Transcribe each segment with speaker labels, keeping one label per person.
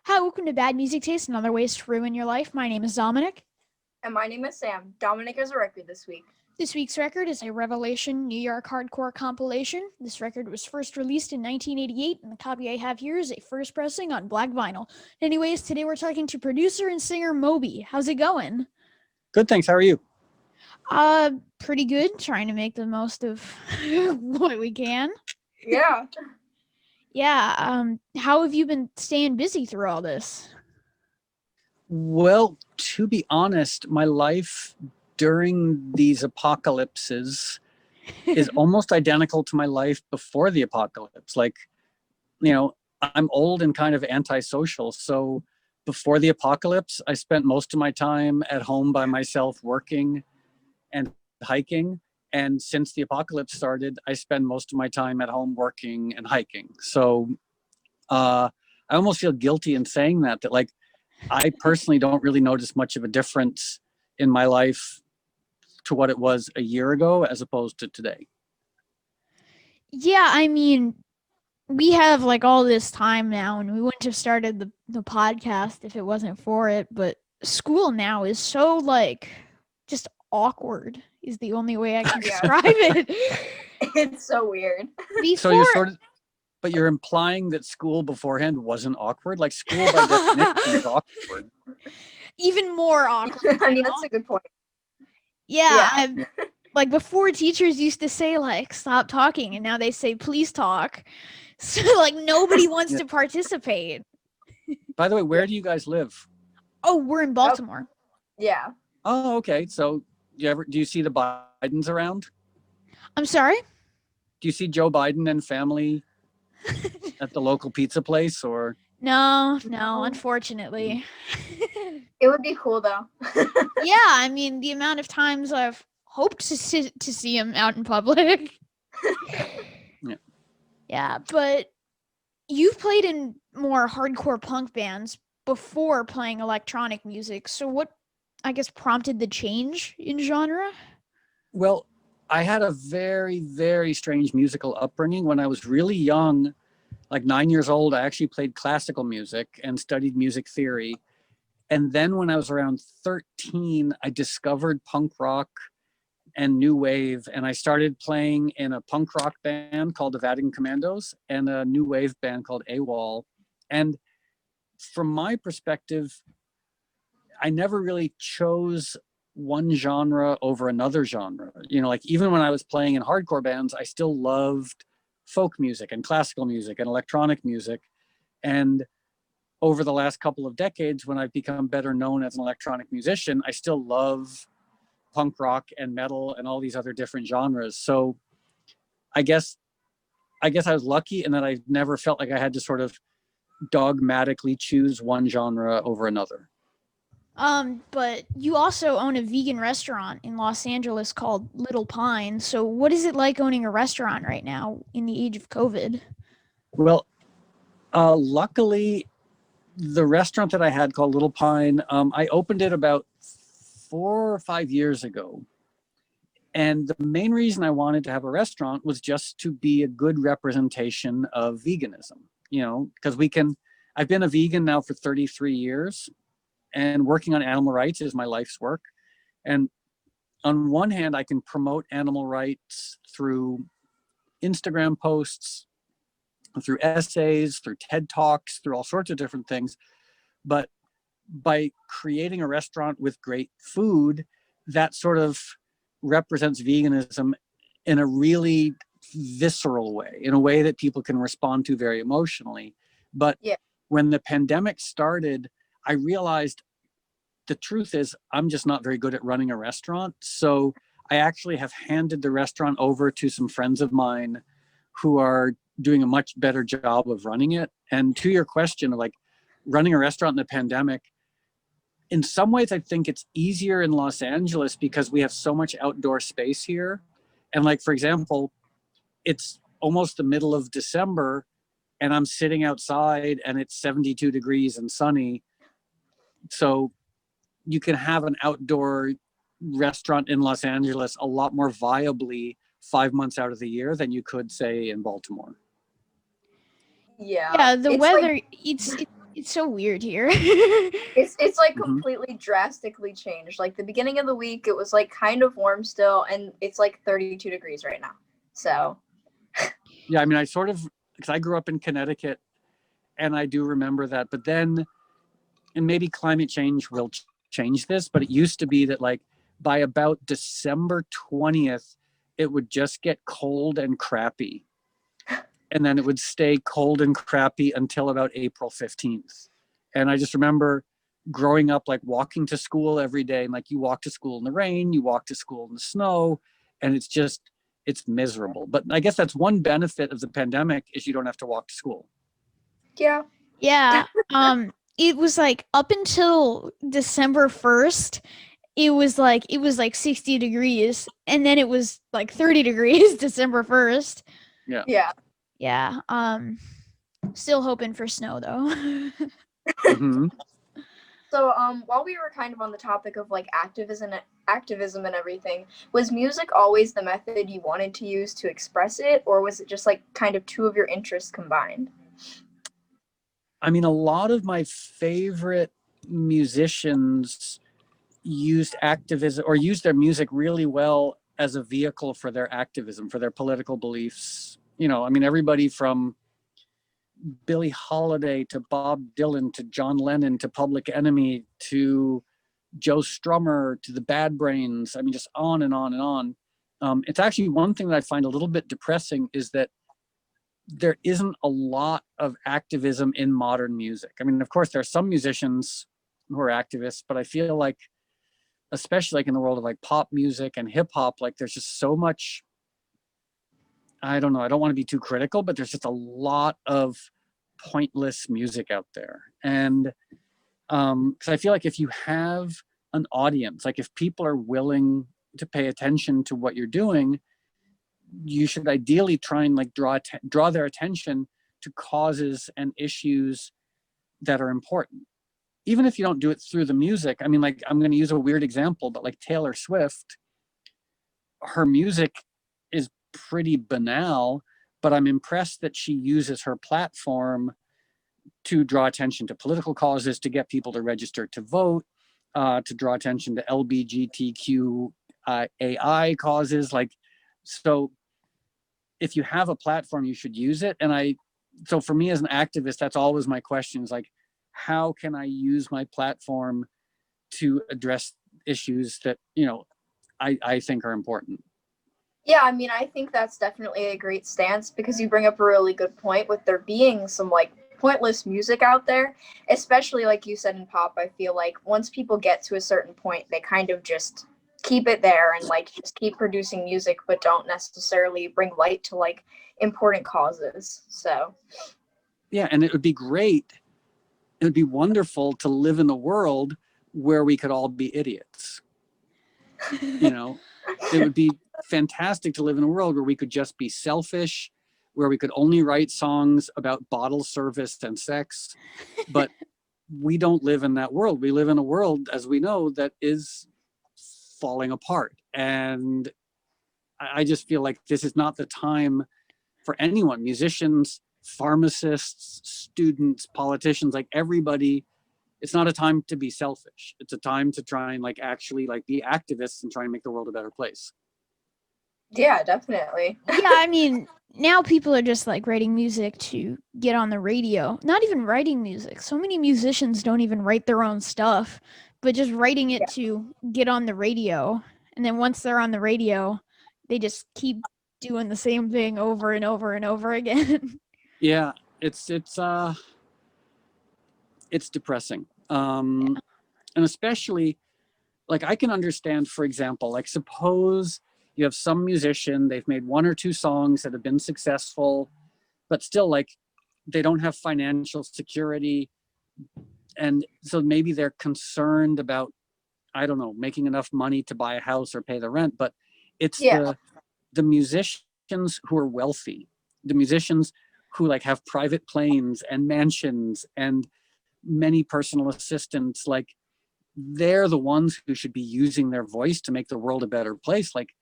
Speaker 1: Hi, welcome to Bad Music Taste and Other Ways to Ruin Your Life. My name is Dominic.
Speaker 2: And my name is Sam. Dominic has a record this week.
Speaker 1: This week's record is a Revelation New York hardcore compilation. This record was first released in 1988, and the copy I have here is a first pressing on black vinyl. Anyways, today we're talking to producer and singer Moby. How's it going?
Speaker 3: Good, thanks. How are you?
Speaker 1: Pretty good. Trying to make the most of what we can.
Speaker 2: Yeah.
Speaker 1: Yeah, how have you been staying busy through all this?
Speaker 3: Well, to be honest, my life during these apocalypses is almost identical to my life before the apocalypse. I'm old and kind of antisocial. So before the apocalypse, I spent most of my time at home by myself working and hiking. And since the apocalypse started, I spend most of my time at home working and hiking. So I almost feel guilty in saying that I personally don't really notice much of a difference in my life to what it was a year ago as opposed to today.
Speaker 1: Yeah, I mean, we have all this time now, and we wouldn't have started the podcast if it wasn't for it. But school now is so just awkward is the only way I can describe it.
Speaker 2: It's so weird.
Speaker 1: Before,
Speaker 3: So you're implying that school beforehand wasn't awkward? Like school by definition is awkward.
Speaker 1: Even more awkward.
Speaker 2: I mean, that's a good point.
Speaker 1: Yeah. Before teachers used to say stop talking, and now they say please talk. So nobody wants to participate.
Speaker 3: By the way, where do you guys live?
Speaker 1: Oh, we're in Baltimore.
Speaker 2: Yeah.
Speaker 3: Oh, okay. So do you see the Bidens around?
Speaker 1: I'm sorry?
Speaker 3: Do you see Joe Biden and family at the local pizza place or?
Speaker 1: No, unfortunately.
Speaker 2: It would be cool though.
Speaker 1: Yeah, I mean, the amount of times I've hoped to see him out in public. Yeah, but you've played in more hardcore punk bands before playing electronic music. So what, I guess, prompted the change in genre?
Speaker 3: Well, I had a very, very strange musical upbringing. When I was really young, like 9 years old, I actually played classical music and studied music theory. And then when I was around 13, I discovered punk rock and new wave. And I started playing in a punk rock band called the Vatican Commandos and a new wave band called AWOL. And from my perspective, I never really chose one genre over another genre. Even when I was playing in hardcore bands, I still loved folk music and classical music and electronic music. And over the last couple of decades, when I've become better known as an electronic musician, I still love punk rock and metal and all these other different genres. So I guess I was lucky in that I never felt like I had to sort of dogmatically choose one genre over another.
Speaker 1: But you also own a vegan restaurant in Los Angeles called Little Pine. So what is it like owning a restaurant right now in the age of COVID?
Speaker 3: Well, luckily, the restaurant that I had called Little Pine, I opened it about 4 or 5 years ago. And the main reason I wanted to have a restaurant was just to be a good representation of veganism, because I've been a vegan now for 33 years and working on animal rights is my life's work. And on one hand, I can promote animal rights through Instagram posts, through essays, through TED Talks, through all sorts of different things. But by creating a restaurant with great food, that sort of represents veganism in a really visceral way, in a way that people can respond to very emotionally. But when the pandemic started, I realized the truth is I'm just not very good at running a restaurant. So I actually have handed the restaurant over to some friends of mine who are doing a much better job of running it. And to your question of running a restaurant in the pandemic, in some ways, I think it's easier in Los Angeles because we have so much outdoor space here. And for example, it's almost the middle of December and I'm sitting outside and it's 72 degrees and sunny. So you can have an outdoor restaurant in Los Angeles a lot more viably 5 months out of the year than you could say in Baltimore.
Speaker 1: Yeah, the weather, it's It's so weird here.
Speaker 2: It's like
Speaker 3: Hmm.
Speaker 2: completely drastically changed. Like the beginning of the week, it was like kind of warm still, and it's like 32 degrees right now. So
Speaker 3: Yeah, I mean, I sort of, because I grew up in Connecticut and I do remember that. But then, and maybe climate change will change this, but it used to be that like by about December 20th, it would just get cold and crappy. And then it would stay cold and crappy until about April 15th. And I just remember growing up, like walking to school every day. And like you walk to school in the rain, you walk to school in the snow, and it's just, it's miserable. But I guess that's one benefit of the pandemic is you don't have to walk to school.
Speaker 2: yeah,
Speaker 1: Yeah. It was like up until December 1st, it was like 60 degrees and then it was like 30 degrees December 1st.
Speaker 3: Yeah.
Speaker 2: yeah.
Speaker 1: Yeah. Still hoping for snow though.
Speaker 3: Hmm.
Speaker 2: So while we were kind of on the topic of like activism and everything, was music always the method you wanted to use to express it, or was it just like kind of two of your interests combined?
Speaker 3: I mean, a lot of my favorite musicians used activism or used their music really well as a vehicle for their activism, for their political beliefs. You know, I mean, everybody from Billie Holiday to Bob Dylan to John Lennon to Public Enemy to Joe Strummer to the Bad Brains. I mean, just on and on and on. It's actually one thing that I find a little bit depressing is that there isn't a lot of activism in modern music. I mean, of course, there are some musicians who are activists, but I feel like, especially like in the world of like pop music and hip hop, like there's just so much. I don't know. I don't want to be too critical, but there's just a lot of pointless music out there, and because I feel like if you have an audience, like if people are willing to pay attention to what you're doing, you should ideally try and like draw their attention to causes and issues that are important. Even if you don't do it through the music, I mean, like I'm going to use a weird example, but like Taylor Swift, her music is pretty banal, but I'm impressed that she uses her platform to draw attention to political causes, to get people to register to vote, to draw attention to LBGTQ AI causes. Like, so if you have a platform, you should use it. And so for me as an activist, that's always my question is like, how can I use my platform to address issues that, you know, I think are important?
Speaker 2: Yeah, I mean, I think that's definitely a great stance because you bring up a really good point with there being some like pointless music out there, especially like you said in pop. I feel like once people get to a certain point, they kind of just keep it there and like just keep producing music, but don't necessarily bring light to like important causes. So,
Speaker 3: Yeah. And it would be great. It would be wonderful to live in a world where we could all be idiots. You know, it would be fantastic to live in a world where we could just be selfish, where we could only write songs about bottle service and sex. But we don't live in that world. We live in a world, as we know, that is falling apart. And I just feel like this is not the time for anyone, musicians, pharmacists, students, politicians, like everybody. It's not a time to be selfish. It's a time to try and like actually like be activists and try and make the world a better place.
Speaker 2: yeah, definitely.
Speaker 1: Yeah, I mean, now people are just like writing music to get on the radio. Not even writing music. So many musicians don't even write their own stuff, but just writing it
Speaker 2: Yeah.
Speaker 1: to get on the radio. And then once they're on the radio, they just keep doing the same thing over and over and over again.
Speaker 3: Yeah, it's it's depressing. And especially like I can understand, for example, like suppose you have some musician, they've made one or two songs that have been successful, but still like they don't have financial security. And so maybe they're concerned about, I don't know, making enough money to buy a house or pay the rent. But it's
Speaker 2: Yeah.
Speaker 3: the musicians who are wealthy, the musicians who like have private planes and mansions and many personal assistants, like they're the ones who should be using their voice to make the world a better place. Like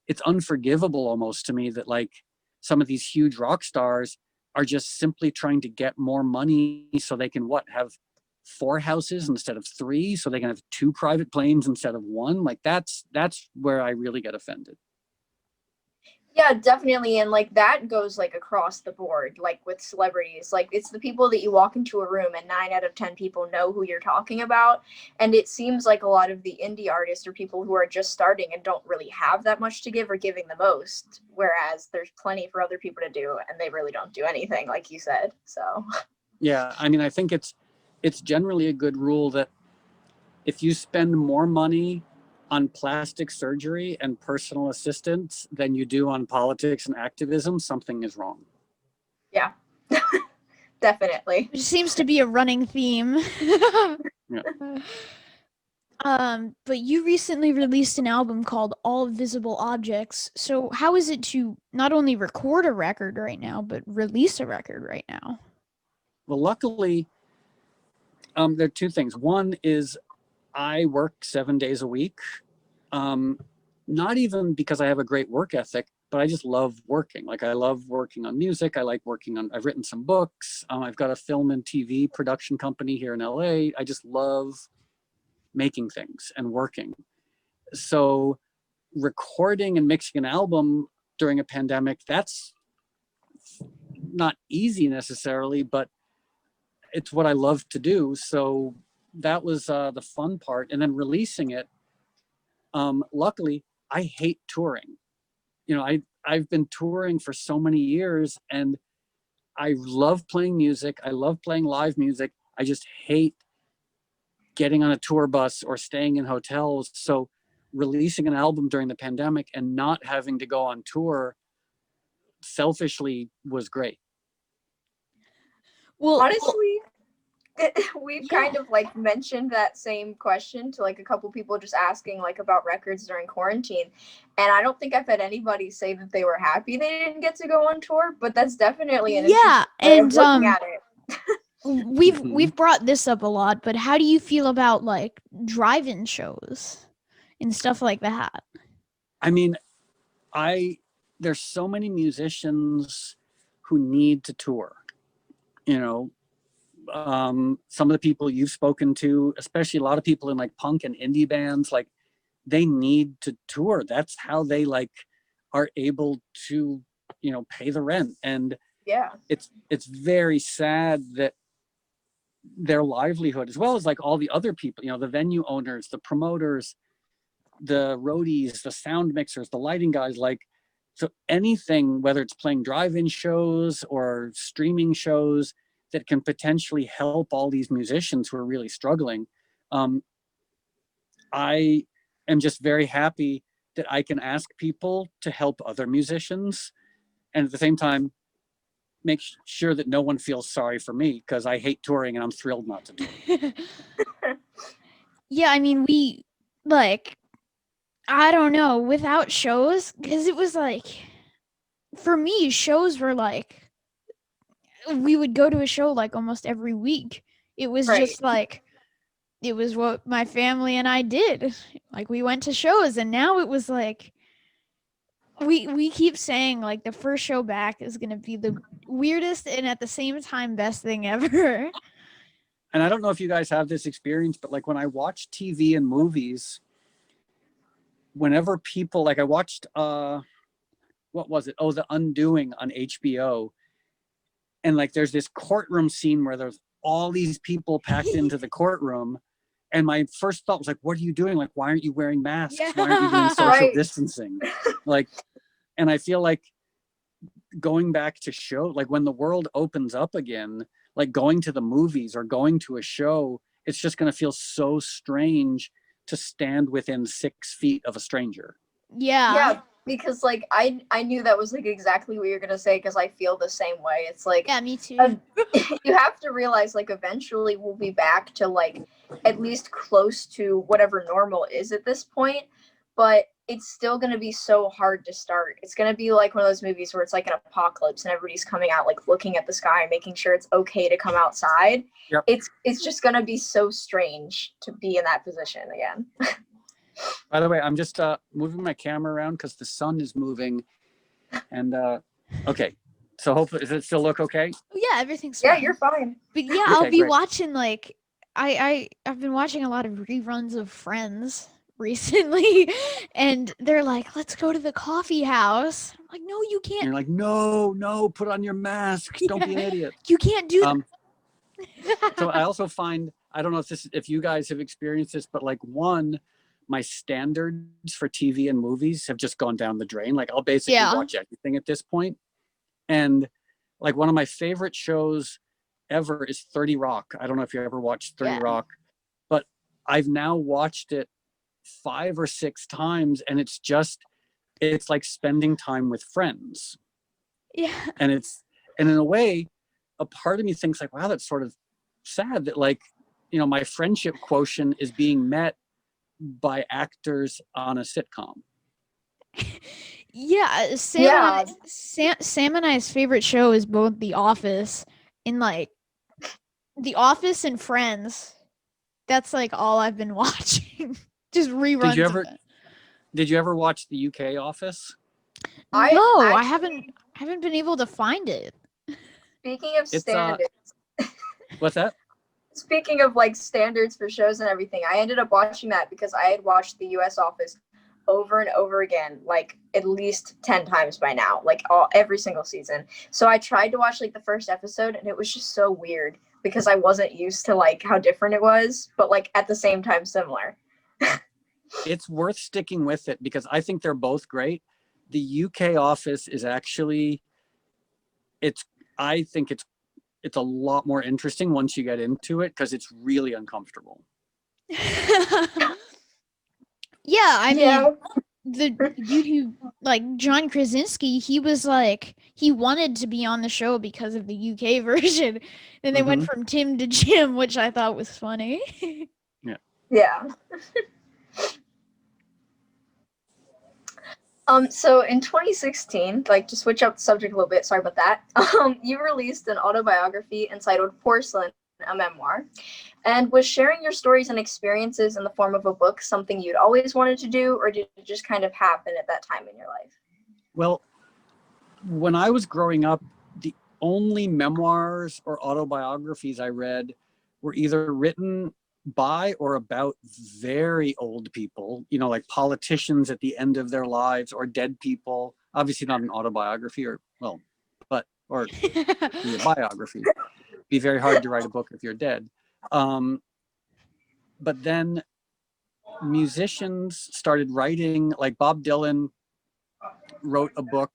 Speaker 3: it's unforgivable almost to me that like some of these huge rock stars are just simply trying to get more money so they can have 4 houses instead of 3, so they can have 2 private planes instead of 1. Like that's where I really get offended.
Speaker 2: Yeah, definitely. And like that goes like across the board, like with celebrities. Like it's the people that you walk into a room and 9 out of 10 people know who you're talking about. And it seems like a lot of the indie artists or people who are just starting and don't really have that much to give are giving the most. Whereas there's plenty for other people to do and they really don't do anything, like you said. So
Speaker 3: Yeah, I mean, I think it's generally a good rule that if you spend more money on plastic surgery and personal assistance than you do on politics and activism, something is wrong.
Speaker 2: yeah, definitely.
Speaker 1: Which seems to be a running theme.
Speaker 3: Yeah.
Speaker 1: But you recently released an album called All Visible Objects. So how is it to not only record a record right now, but release a record right now?
Speaker 3: Well, luckily, there are 2 things. One is I work 7 days a week. Not even because I have a great work ethic, but I just love working. Like I love working on music. I like working on, I've written some books. I've got a film and TV production company here in LA. I just love making things and working. So recording and mixing an album during a pandemic, that's not easy necessarily, but it's what I love to do. So that was the fun part. And then releasing it, luckily, I hate touring. You know, I've been touring for so many years, and I love playing music. I love playing live music. I just hate getting on a tour bus or staying in hotels. So releasing an album during the pandemic and not having to go on tour selfishly was great.
Speaker 1: Well,
Speaker 2: Honestly, we've
Speaker 1: yeah.
Speaker 2: kind of like mentioned that same question to like a couple people just asking like about records during quarantine, and I don't think I've had anybody say that they were happy they didn't get to go on tour, but that's definitely an
Speaker 1: Yeah,
Speaker 2: interesting way of looking at it.
Speaker 1: we've brought this up a lot, but how do you feel about like drive-in shows and stuff like that?
Speaker 3: I mean, I there's so many musicians who need to tour. You know, some of the people you've spoken to, especially a lot of people in like punk and indie bands, like they need to tour. That's how they like are able to, pay the rent. And
Speaker 2: Yeah.
Speaker 3: it's very sad that their livelihood, as well as like all the other people, the venue owners, the promoters, the roadies, the sound mixers, the lighting guys, like, so anything, whether it's playing drive-in shows or streaming shows that can potentially help all these musicians who are really struggling, I am just very happy that I can ask people to help other musicians, and at the same time make sure that no one feels sorry for me, because I hate touring and I'm thrilled not to tour.
Speaker 1: Yeah, I mean, we like I don't know, without shows, because it was like for me, shows were like we would go to a show like almost every week. It was
Speaker 2: Right.
Speaker 1: just like it was what my family and I did. Like we went to shows, and now it was like we keep saying like the first show back is gonna be the weirdest and at the same time best thing ever.
Speaker 3: And I don't know if you guys have this experience, but like when I watch TV and movies, whenever people, like I watched what was it? Oh, The Undoing on HBO. And like there's this courtroom scene where there's all these people packed into the courtroom. And my first thought was like, what are you doing? Like, why aren't you wearing masks?
Speaker 1: Yeah.
Speaker 3: Why aren't you doing social
Speaker 2: Right.
Speaker 3: distancing? Like, and I feel like going back to show, like when the world opens up again, like going to the movies or going to a show, it's just going to feel so strange to stand within 6 feet of a stranger.
Speaker 1: Yeah.
Speaker 2: Yeah, because like I knew that was like exactly what you're gonna say because I feel the same way. It's like
Speaker 1: Yeah, me too.
Speaker 2: you have to realize like eventually we'll be back to like at least close to whatever normal is at this point, but it's still going to be so hard to start. It's going to be like one of those movies where it's like an apocalypse and everybody's coming out like looking at the sky and making sure it's okay to come outside.
Speaker 3: Yep.
Speaker 2: It's just going to be so strange to be in that position again.
Speaker 3: By the way, I'm just moving my camera around because the sun is moving. And okay, So hopefully, does it still look okay?
Speaker 1: Oh, yeah, everything's
Speaker 2: Yeah,
Speaker 1: fine.
Speaker 2: you're fine.
Speaker 1: But yeah, I'll
Speaker 3: Okay,
Speaker 1: be
Speaker 3: great.
Speaker 1: watching like I've been watching a lot of reruns of Friends recently, and they're like, "Let's go to the coffee house." I'm like, "No, you
Speaker 3: And
Speaker 1: can't.
Speaker 3: you're like, no, no, put on your mask. Don't be
Speaker 1: Yeah,
Speaker 3: an idiot.
Speaker 1: you can't do
Speaker 3: Um, so
Speaker 1: that."
Speaker 3: I also find, I don't know if you guys have experienced this, but like my standards for TV and movies have just gone down the drain. Like I'll basically
Speaker 1: Yeah,
Speaker 3: watch anything at this point. And like one of my favorite shows ever is 30 Rock. I don't know if you ever watched 30
Speaker 1: yeah,
Speaker 3: Rock, but I've now watched it 5 or 6 times, and it's like spending time with friends.
Speaker 1: yeah,
Speaker 3: And in a way, a part of me thinks like, wow, that's sort of sad that like, my friendship quotient is being met by actors on a sitcom.
Speaker 1: yeah.
Speaker 2: Yeah,
Speaker 1: Sam and I's favorite show is both The Office and like The Office and Friends. That's like all I've been watching. Just
Speaker 3: Did you
Speaker 1: reruns of
Speaker 3: ever
Speaker 1: it.
Speaker 3: did you ever watch the UK Office?
Speaker 2: I've
Speaker 1: No,
Speaker 2: actually,
Speaker 1: I haven't been able to find it.
Speaker 2: speaking of
Speaker 3: It's
Speaker 2: standards,
Speaker 3: what's that?
Speaker 2: speaking of like standards for shows and everything, I ended up watching that because I had watched the US Office over and over again, like at least 10 times by now, like every single season. So I tried to watch like the first episode and it was just so weird because I wasn't used to like how different it was, but like at the same time similar.
Speaker 3: It's worth sticking with it because I think they're both great. The UK Office is actually it's I think it's a lot more interesting once you get into it because it's really uncomfortable.
Speaker 1: Yeah, I mean,
Speaker 2: Yeah.
Speaker 1: the dude who like John Krasinski, he was like he wanted to be on the show because of the UK version. Then they went
Speaker 3: Mm-hmm.
Speaker 1: from Tim to Jim, which I thought was funny.
Speaker 3: Yeah.
Speaker 2: Yeah. So in 2016, like to switch up the subject a little bit, sorry about that. You released an autobiography entitled Porcelain, a memoir, and was sharing your stories and experiences in the form of a book something you'd always wanted to do, or did it just kind of happen at that time in your life?
Speaker 3: Well, when I was growing up, the only memoirs or autobiographies I read were either written by or about very old people, like politicians at the end of their lives or dead people. Obviously, not an autobiography or be a biography. It'd be very hard to write a book if you're dead. But then musicians started writing, like Bob Dylan wrote a book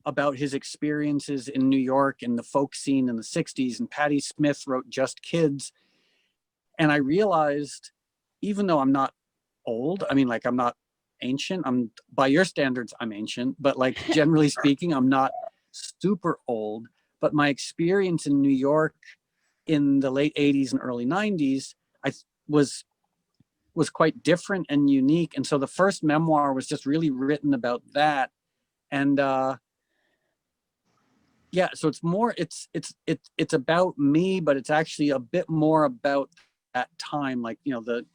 Speaker 3: about his experiences in New York and the folk scene in the 60s. And Patti Smith wrote Just Kids. And I realized, even though I'm not old, I mean, like I'm not ancient, by your standards, I'm ancient, but like generally speaking, I'm not super old. But my experience in New York in the late 80s and early 90s, I was quite different and unique. And so the first memoir was just really written about that. And yeah, so it's about me, but it's actually a bit more about that time, like the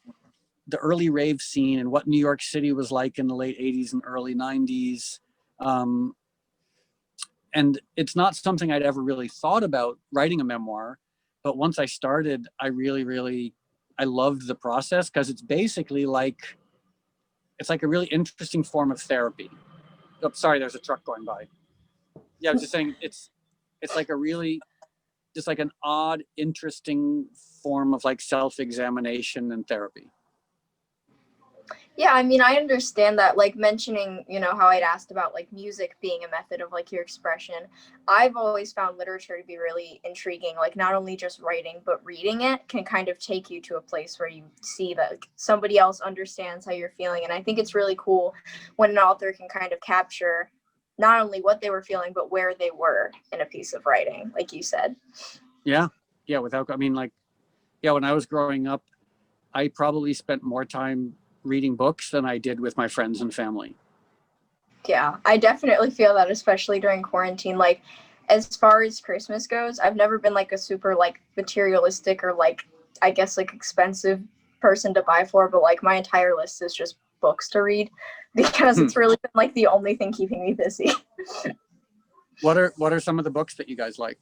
Speaker 3: early rave scene and what New York City was like in the late 80s and early 90s. um, and it's not something I'd ever really thought about writing a memoir, but once I started, I really I loved the process because it's like a really interesting form of therapy. Oh, sorry, there's a truck going by. Yeah, I was just saying it's like a really just like an odd, interesting form of like self-examination and therapy.
Speaker 2: Yeah, I mean, I understand that, like mentioning, how I'd asked about like music being a method of like your expression. I've always found literature to be really intriguing. Like not only just writing, but reading it can kind of take you to a place where you see that somebody else understands how you're feeling. And I think it's really cool when an author can kind of capture not only what they were feeling, but where they were in a piece of writing, like you said.
Speaker 3: Yeah. Yeah. I mean, like, yeah, when I was growing up, I probably spent more time reading books than I did with my friends and family.
Speaker 2: Yeah, I definitely feel that, especially during quarantine. Like, as far as Christmas goes, I've never been like a super like materialistic or like, I guess, like expensive person to buy for, but like my entire list is just books to read because it's really been like the only thing keeping me busy.
Speaker 3: What are some of the books that you guys like?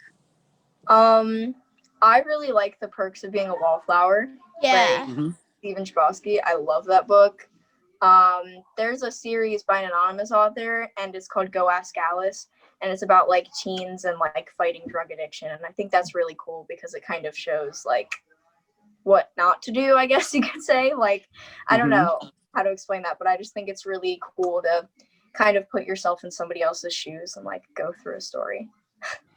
Speaker 2: I really like The Perks of Being a Wallflower by
Speaker 1: Yeah.
Speaker 3: Mm-hmm.
Speaker 2: Stephen Chbosky. I love that book. There's a series by an anonymous author, and it's called Go Ask Alice, and it's about like teens and like fighting drug addiction, and I think that's really cool because it kind of shows like what not to do, I guess you could say. Like, I don't
Speaker 3: Mm-hmm.
Speaker 2: know how to explain that, but I just think it's really cool to kind of put yourself in somebody else's shoes and like go through a story.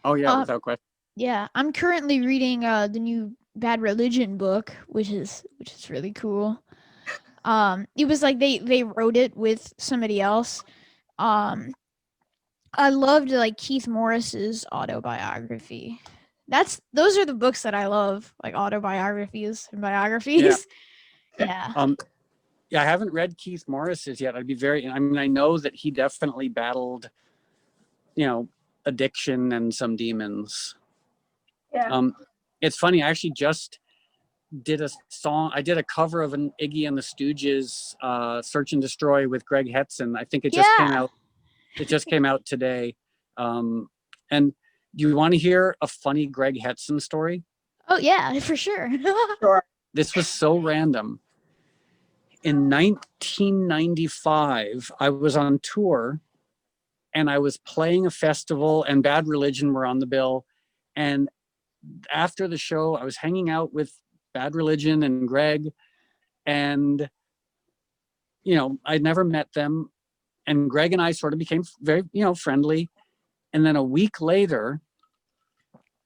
Speaker 3: Oh yeah,
Speaker 1: Uh,
Speaker 3: without question.
Speaker 1: yeah. I'm currently reading the new Bad Religion book, which is really cool. It was like they wrote it with somebody else. Um, I loved like Keith Morris's autobiography. Those are the books that I love, like autobiographies and
Speaker 3: Yeah.
Speaker 1: biographies. Yeah.
Speaker 3: Um, yeah, I haven't read Keith Morris's yet. I mean, I know that he definitely battled, you know, addiction and some demons.
Speaker 2: Yeah.
Speaker 3: Um, it's funny. I actually just did a song. I did a cover of an Iggy and the Stooges, "Search and Destroy" with Greg Hetson. I think it just came
Speaker 1: Yeah.
Speaker 3: out. It just came out today. And do you want to hear a funny Greg Hetson story?
Speaker 1: Oh yeah, for sure.
Speaker 2: Sure.
Speaker 3: This was so random. In 1995, I was on tour and I was playing a festival, and Bad Religion were on the bill. And after the show, I was hanging out with Bad Religion and Greg, and I'd never met them. And Greg and I sort of became very, friendly. And then a week later,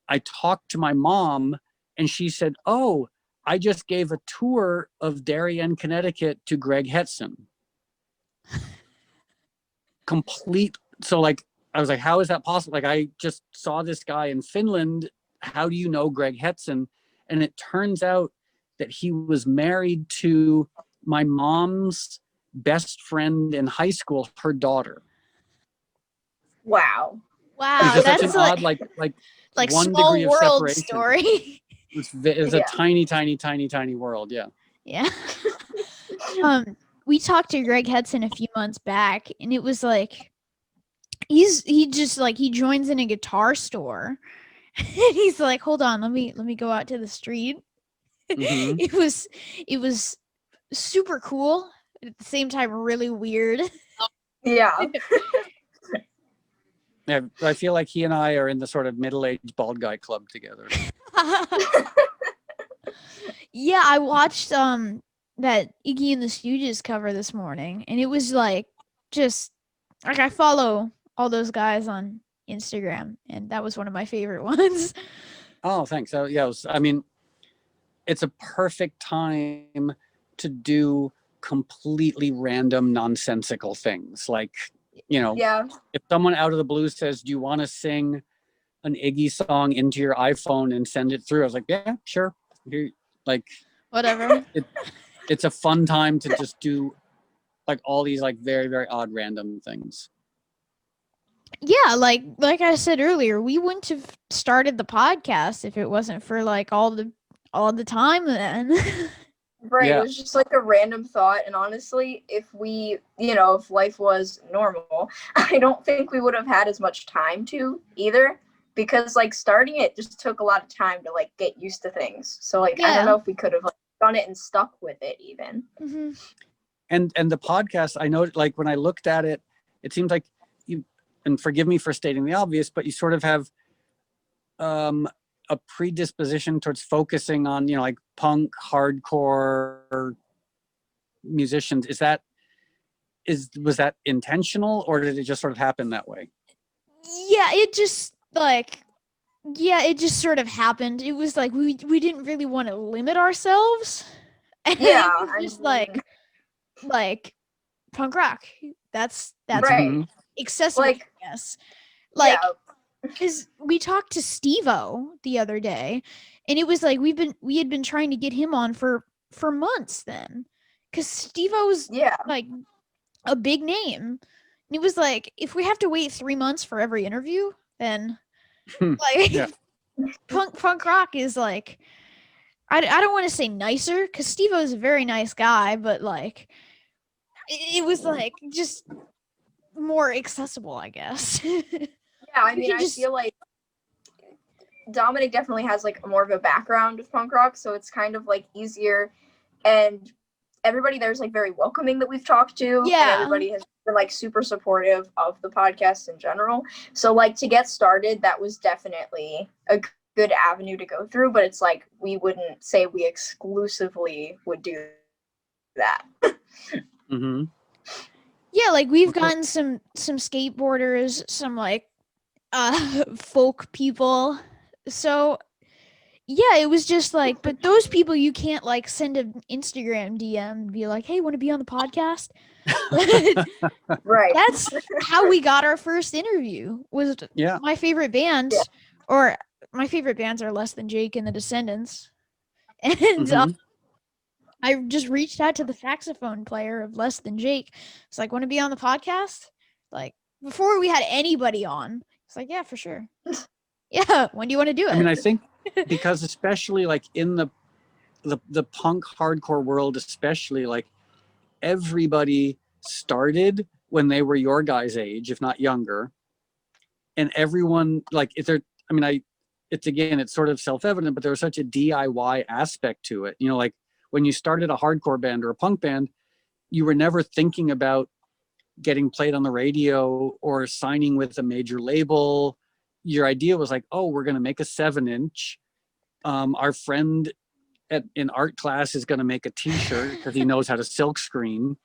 Speaker 3: I talked to my mom, and she said, "Oh, I just gave a tour of Darien, Connecticut to Greg Hetson." Complete. So, like, I was like, how is that possible? Like, I just saw this guy in Finland. How do you know Greg Hetson? And it turns out that he was married to my mom's best friend in high school, her daughter.
Speaker 2: Wow.
Speaker 3: It was
Speaker 1: Wow,
Speaker 3: just such an
Speaker 1: that's
Speaker 3: odd,
Speaker 1: like
Speaker 3: like
Speaker 1: like
Speaker 3: one degree
Speaker 1: small
Speaker 3: of
Speaker 1: world
Speaker 3: separation.
Speaker 1: story.
Speaker 3: It was a
Speaker 2: Yeah.
Speaker 3: tiny, tiny, tiny, tiny world. Yeah.
Speaker 1: Yeah. We talked to Greg Hetson a few months back, and it was like he just like he joins in a guitar store, and he's like, "Hold on, let me go out to the street."
Speaker 3: Mm-hmm.
Speaker 1: It was super cool, at the same time really weird.
Speaker 2: Yeah.
Speaker 3: Yeah. I feel like he and I are in the sort of middle-aged bald guy club together.
Speaker 1: Yeah, I watched that Iggy and the Stooges cover this morning, and it was like just like I follow all those guys on Instagram, and that was one of my favorite ones.
Speaker 3: Oh, thanks. So yeah, I mean, it's a perfect time to do completely random, nonsensical things. Like,
Speaker 2: Yeah.
Speaker 3: if someone out of the blue says, "Do you want to sing an Iggy song into your iPhone and send it through?" I was like, "Yeah, sure." Like,
Speaker 1: Whatever.
Speaker 3: it's a fun time to just do like all these like very, very odd random things.
Speaker 1: Yeah, like I said earlier, we wouldn't have started the podcast if it wasn't for like all the time then.
Speaker 2: Right. It
Speaker 3: Yeah.
Speaker 2: was just like a random thought. And honestly, if if life was normal, I don't think we would have had as much time to either. Because like starting it just took a lot of time to like get used to things. So like I don't
Speaker 1: Yeah.
Speaker 2: know if we could have like done it and stuck with it even.
Speaker 1: Hmm.
Speaker 3: And the podcast, I know, like when I looked at it, it seems like you, and forgive me for stating the obvious, but you sort of have a predisposition towards focusing on like punk hardcore musicians. Was that intentional, or did it just sort of happen that way?
Speaker 1: Yeah, it just sort of happened. It was like we didn't really want to limit ourselves. And
Speaker 2: Yeah.
Speaker 1: it was
Speaker 2: I
Speaker 1: just
Speaker 2: mean,
Speaker 1: like punk rock. That's
Speaker 2: right.
Speaker 3: Mm-hmm.
Speaker 1: accessible,
Speaker 2: Like,
Speaker 1: I guess.
Speaker 2: yeah.
Speaker 1: Like because we talked to Steve-O the other day, and it was like we had been trying to get him on for months then, because Steve-O's
Speaker 2: Yeah.
Speaker 1: like a big name, and it was like if we have to wait 3 months for every interview, then like
Speaker 3: Yeah.
Speaker 1: punk rock is like I don't want to say nicer because Steve-O is a very nice guy, but like it was like just more accessible, I guess.
Speaker 2: Yeah, I
Speaker 1: You
Speaker 2: mean,
Speaker 1: can
Speaker 2: I
Speaker 1: just
Speaker 2: feel like Dominic definitely has like more of a background with punk rock, so it's kind of like easier, and everybody there's like very welcoming that we've talked to, and
Speaker 1: yeah.
Speaker 2: everybody has been like super supportive of the podcast in general. So like to get started, that was definitely a good avenue to go through, but it's like we wouldn't say we exclusively would do that.
Speaker 3: Mm-hmm.
Speaker 1: Yeah, like we've gotten some skateboarders, some like folk people. So yeah, it was just like, but those people you can't like send an Instagram DM and be like, "Hey, want to be on the podcast?"
Speaker 2: Right.
Speaker 1: That's how we got our first interview. Was
Speaker 3: Yeah.
Speaker 1: my favorite
Speaker 2: Yeah.
Speaker 1: band, or my favorite bands are Less Than Jake and the Descendants, and
Speaker 3: Mm-hmm.
Speaker 1: I just reached out to the saxophone player of Less Than Jake. It's like, "Want to be on the podcast?" Like before we had anybody on, it's like, "Yeah, for sure." Yeah, when do you want to do
Speaker 3: I mean,
Speaker 1: it?
Speaker 3: I think because especially like in the punk hardcore world, especially like everybody started when they were your guys' age, if not younger, and everyone like if they're. I mean, it's again, it's sort of self-evident, but there was such a DIY aspect to it. You know, like when you started a hardcore band or a punk band, you were never thinking about getting played on the radio or signing with a major label. Your idea was like, oh, we're going to make a 7-inch. Our friend in art class is going to make a T-shirt because he knows how to silk screen,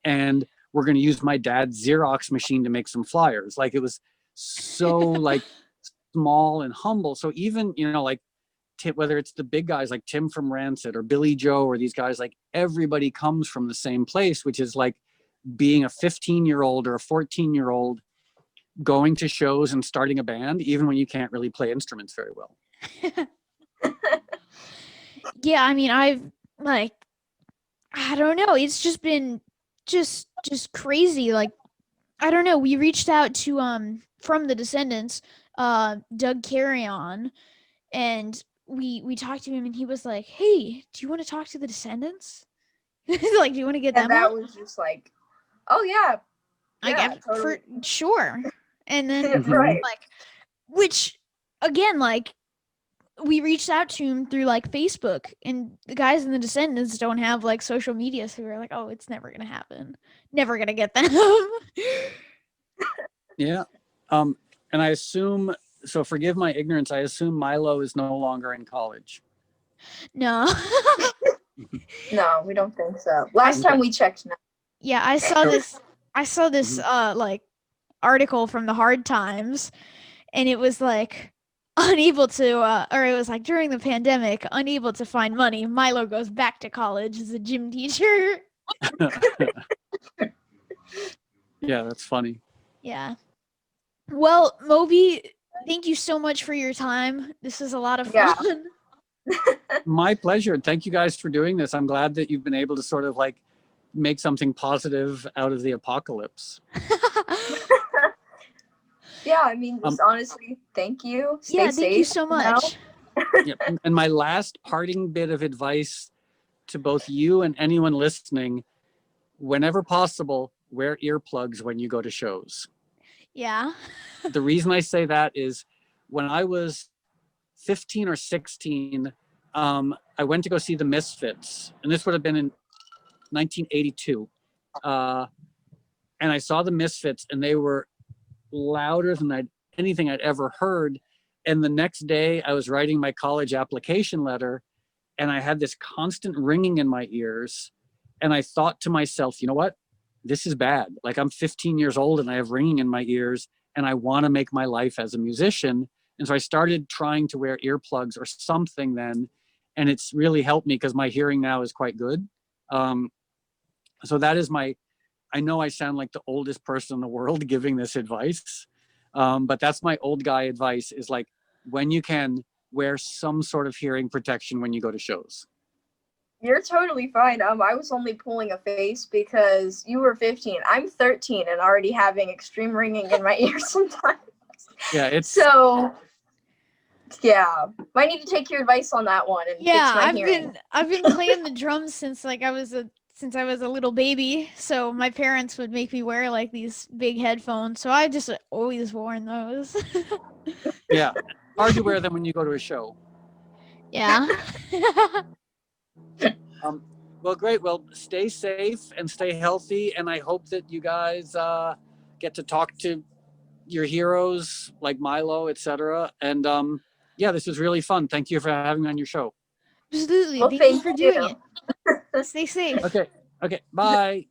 Speaker 3: and we're going to use my dad's Xerox machine to make some flyers. Like it was so like small and humble. So even like whether it's the big guys like Tim from Rancid or Billy Joe or these guys, like everybody comes from the same place, which is like being a 15-year-old or a 14-year-old going to shows and starting a band, even when you can't really play instruments very well.
Speaker 1: Yeah, I mean, I've like I don't know, it's just been just crazy. Like I don't know, we reached out to from the Descendants, Doug Carrion, and we talked to him and he was like, "Hey, do you want to talk to the Descendants?" Like, "Do you want to get
Speaker 2: And
Speaker 1: them on?"
Speaker 2: that was just like, oh yeah,
Speaker 1: Like
Speaker 2: yeah,
Speaker 1: for
Speaker 2: totally.
Speaker 1: sure. And then
Speaker 3: Mm-hmm.
Speaker 2: Right.
Speaker 1: like which again like we reached out to him through like Facebook, and the guys in the Descendants don't have like social media, so we were like, "Oh, it's never gonna happen, never gonna get them."
Speaker 3: Yeah. And I assume, so forgive my ignorance, I assume Milo is no longer in college.
Speaker 1: No.
Speaker 2: No, we don't think so. Last
Speaker 1: I
Speaker 3: Okay.
Speaker 2: time we checked, no.
Speaker 1: Yeah, I saw
Speaker 3: So,
Speaker 1: this. I saw this
Speaker 3: mhm.
Speaker 1: like article from the Hard Times, and it was like unable to or it was like during the pandemic, unable to find money, Milo goes back to college as a gym teacher.
Speaker 3: Yeah, that's funny.
Speaker 1: Yeah. Well, Moby, thank you so much for your time. This is a lot of
Speaker 2: Yeah.
Speaker 1: fun.
Speaker 3: My pleasure. Thank you guys for doing this. I'm glad that you've been able to sort of like make something positive out of the apocalypse.
Speaker 2: Yeah, I mean,
Speaker 3: Um,
Speaker 2: just honestly, thank you. Stay
Speaker 1: Yeah, thank you
Speaker 2: safe
Speaker 1: so
Speaker 2: now.
Speaker 1: much.
Speaker 3: yeah. And my last parting bit of advice to both you and anyone listening, whenever possible, wear earplugs when you go to shows.
Speaker 1: Yeah.
Speaker 3: The reason I say that is when I was 15 or 16, I went to go see the Misfits, and this would have been in 1982. Uh, and I saw the Misfits, and they were louder than anything I'd ever heard. And the next day, I was writing my college application letter, and I had this constant ringing in my ears. And I thought to myself, you know what? This is bad. Like I'm 15 years old and I have ringing in my ears, and I want to make my life as a musician. And so I started trying to wear earplugs or something then, and it's really helped me because my hearing now is quite good. Um, so that is my. I know I sound like the oldest person in the world giving this advice, but that's my old guy advice: is like when you can wear some sort of hearing protection when you go to shows.
Speaker 2: You're totally fine. I was only pulling a face because you were 15. I'm 13 and already having extreme ringing in my ears sometimes.
Speaker 3: Yeah, it's
Speaker 2: So, yeah, might need to take your advice on that one and fix
Speaker 1: Yeah,
Speaker 2: my hearing.
Speaker 1: I've been playing the drums since like I was a since I was a little baby. So my parents would make me wear like these big headphones. So I just always worn those.
Speaker 3: Yeah. Hard to wear them when you go to a show.
Speaker 1: Yeah.
Speaker 3: Um, well, great. Well, stay safe and stay healthy. And I hope that you guys get to talk to your heroes like Milo, etc. And yeah, this was really fun. Thank you for having me on your show.
Speaker 1: Absolutely.
Speaker 2: Well,
Speaker 1: Thank you
Speaker 2: thank
Speaker 1: for
Speaker 2: you.
Speaker 1: doing it. Stay safe.
Speaker 3: Okay. Okay. Bye.